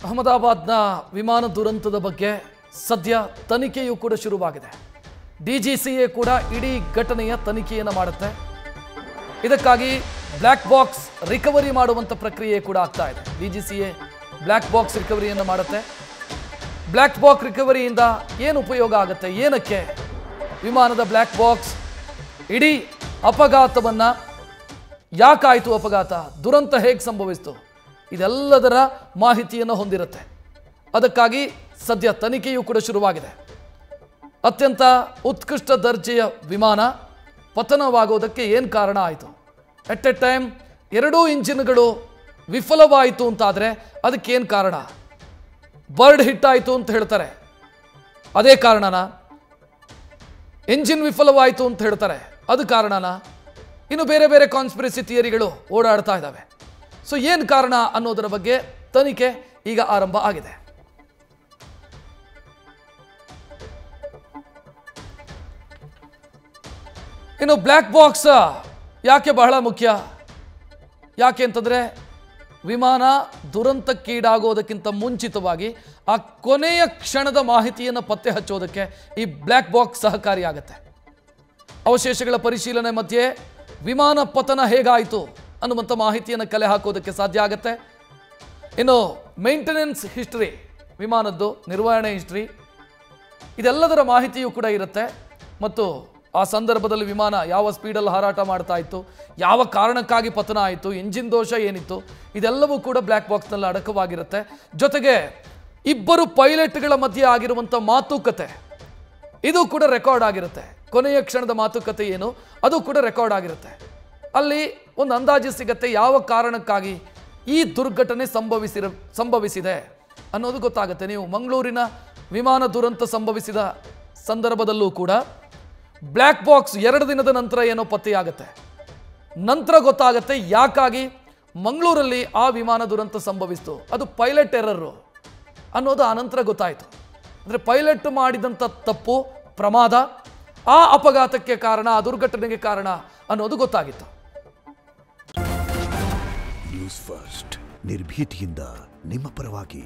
ಅಹಮದಾಬಾದ್ನ ವಿಮಾನ ದುರಂತದ ಬಗ್ಗೆ ಸದ್ಯ ತನಿಖೆಯೂ ಕೂಡ ಶುರುವಾಗಿದೆ. DGCA ಕೂಡ ಇಡೀ ಘಟನೆಯ ತನಿಖೆಯನ್ನು ಮಾಡುತ್ತೆ. ಇದಕ್ಕಾಗಿ ಬ್ಲ್ಯಾಕ್ ಬಾಕ್ಸ್ ರಿಕವರಿ ಮಾಡುವಂತ ಪ್ರಕ್ರಿಯೆ ಕೂಡ ಆಗ್ತಾ ಇದೆ. DGCA ಬ್ಲ್ಯಾಕ್ ಬಾಕ್ಸ್ ರಿಕವರಿಯನ್ನು ಮಾಡುತ್ತೆ. ಬ್ಲ್ಯಾಕ್ ಬಾಕ್ಸ್ ರಿಕವರಿಯಿಂದ ಏನು ಉಪಯೋಗ ಆಗುತ್ತೆ, ಏನಕ್ಕೆ ವಿಮಾನದ ಬ್ಲ್ಯಾಕ್ ಬಾಕ್ಸ್, ಇಡೀ ಅಪಘಾತವನ್ನ ಯಾಕಾಯಿತು, ಅಪಘಾತ ದುರಂತ ಹೇಗೆ ಸಂಭವಿಸಿತು, ಇದೆಲ್ಲದರ ಮಾಹಿತಿಯನ್ನು ಹೊಂದಿರುತ್ತೆ. ಅದಕ್ಕಾಗಿ ಸದ್ಯ ತನಿಖೆಯೂ ಕೂಡ ಶುರುವಾಗಿದೆ. ಅತ್ಯಂತ ಉತ್ಕೃಷ್ಟ ದರ್ಜೆಯ ವಿಮಾನ ಪತನವಾಗೋದಕ್ಕೆ ಏನು ಕಾರಣ ಆಯಿತು, ಎಟ್ ಎ ಟೈಮ್ ಎರಡೂ ಇಂಜಿನ್ಗಳು ವಿಫಲವಾಯಿತು ಅಂತಾದರೆ ಅದಕ್ಕೇನು ಕಾರಣ, ಬರ್ಡ್ ಹಿಟ್ ಆಯಿತು ಅಂತ ಹೇಳ್ತಾರೆ, ಅದೇ ಕಾರಣನಾ, ಎಂಜಿನ್ ವಿಫಲವಾಯಿತು ಅಂತ ಹೇಳ್ತಾರೆ, ಅದು ಕಾರಣನಾ, ಇನ್ನು ಬೇರೆ ಬೇರೆ ಕಾನ್ಸ್ಪಿರಸಿ ಥಿಯರಿಗಳು ಓಡಾಡ್ತಾ ಇದ್ದಾವೆ. ಸೊ ಏನು ಕಾರಣ ಅನ್ನೋದರ ಬಗ್ಗೆ ತನಿಖೆ ಈಗ ಆರಂಭ ಆಗಿದೆ. ಇನ್ನು ಬ್ಲ್ಯಾಕ್ ಬಾಕ್ಸ್ ಯಾಕೆ ಬಹಳ ಮುಖ್ಯ, ಯಾಕೆ ಅಂತಂದರೆ ವಿಮಾನ ದುರಂತಕ್ಕೀಡಾಗೋದಕ್ಕಿಂತ ಮುಂಚಿತವಾಗಿ ಆ ಕೊನೆಯ ಕ್ಷಣದ ಮಾಹಿತಿಯನ್ನು ಪತ್ತೆ ಹಚ್ಚೋದಕ್ಕೆ ಈ ಬ್ಲ್ಯಾಕ್ ಬಾಕ್ಸ್ ಸಹಕಾರಿಯಾಗುತ್ತೆ. ಅವಶೇಷಗಳ ಪರಿಶೀಲನೆ ಮಧ್ಯೆ ವಿಮಾನ ಪತನ ಹೇಗಾಯಿತು ಅನ್ನುವಂಥ ಮಾಹಿತಿಯನ್ನು ಕಲೆ ಹಾಕೋದಕ್ಕೆ ಸಾಧ್ಯ ಆಗುತ್ತೆ. ಇನ್ನು ಮೇಂಟೆನೆನ್ಸ್ ಹಿಸ್ಟ್ರಿ, ವಿಮಾನದ್ದು ನಿರ್ವಹಣೆ ಹಿಸ್ಟ್ರಿ, ಇದೆಲ್ಲದರ ಮಾಹಿತಿಯೂ ಕೂಡ ಇರುತ್ತೆ. ಮತ್ತು ಆ ಸಂದರ್ಭದಲ್ಲಿ ವಿಮಾನ ಯಾವ ಸ್ಪೀಡಲ್ಲಿ ಹಾರಾಟ ಮಾಡ್ತಾ ಇತ್ತು, ಯಾವ ಕಾರಣಕ್ಕಾಗಿ ಪತನ ಆಯಿತು, ಇಂಜಿನ್ ದೋಷ ಏನಿತ್ತು, ಇದೆಲ್ಲವೂ ಕೂಡ ಬ್ಲ್ಯಾಕ್ ಬಾಕ್ಸ್ನಲ್ಲಿ ಅಡಕವಾಗಿರುತ್ತೆ. ಜೊತೆಗೆ ಇಬ್ಬರು ಪೈಲಟ್ಗಳ ಮಧ್ಯೆ ಆಗಿರುವಂಥ ಮಾತುಕತೆ, ಇದು ಕೂಡ ರೆಕಾರ್ಡ್ ಆಗಿರುತ್ತೆ. ಕೊನೆಯ ಕ್ಷಣದ ಮಾತುಕತೆ ಏನು, ಅದು ಕೂಡ ರೆಕಾರ್ಡ್ ಆಗಿರುತ್ತೆ. ಅಲ್ಲಿ ಒಂದು ಅಂದಾಜು ಸಿಗುತ್ತೆ ಯಾವ ಕಾರಣಕ್ಕಾಗಿ ಈ ದುರ್ಘಟನೆ ಸಂಭವಿಸಿದೆ ಅನ್ನೋದು ಗೊತ್ತಾಗುತ್ತೆ. ನೀವು ಮಂಗಳೂರಿನ ವಿಮಾನ ದುರಂತ ಸಂಭವಿಸಿದ ಸಂದರ್ಭದಲ್ಲೂ ಕೂಡ ಬ್ಲ್ಯಾಕ್ ಬಾಕ್ಸ್ 2 ದಿನದ ನಂತರ ಏನೋ ಪತ್ತೆಯಾಗುತ್ತೆ. ನಂತರ ಗೊತ್ತಾಗುತ್ತೆ ಯಾಕಾಗಿ ಮಂಗಳೂರಲ್ಲಿ ಆ ವಿಮಾನ ದುರಂತ ಸಂಭವಿಸಿತು, ಅದು ಪೈಲಟ್ ಎರರು ಅನ್ನೋದು ಆನಂತರ ಗೊತ್ತಾಯಿತು. ಅಂದರೆ ಪೈಲಟ್ ಮಾಡಿದಂಥ ತಪ್ಪು, ಪ್ರಮಾದ ಆ ಅಪಘಾತಕ್ಕೆ ಕಾರಣ, ಆ ದುರ್ಘಟನೆಗೆ ಕಾರಣ ಅನ್ನೋದು ಗೊತ್ತಾಗಿತ್ತು. ನ್ಯೂಸ್ ಫಸ್ಟ್, ನಿರ್ಭೀತಿಯಿಂದ ನಿಮ್ಮ ಪರವಾಗಿ.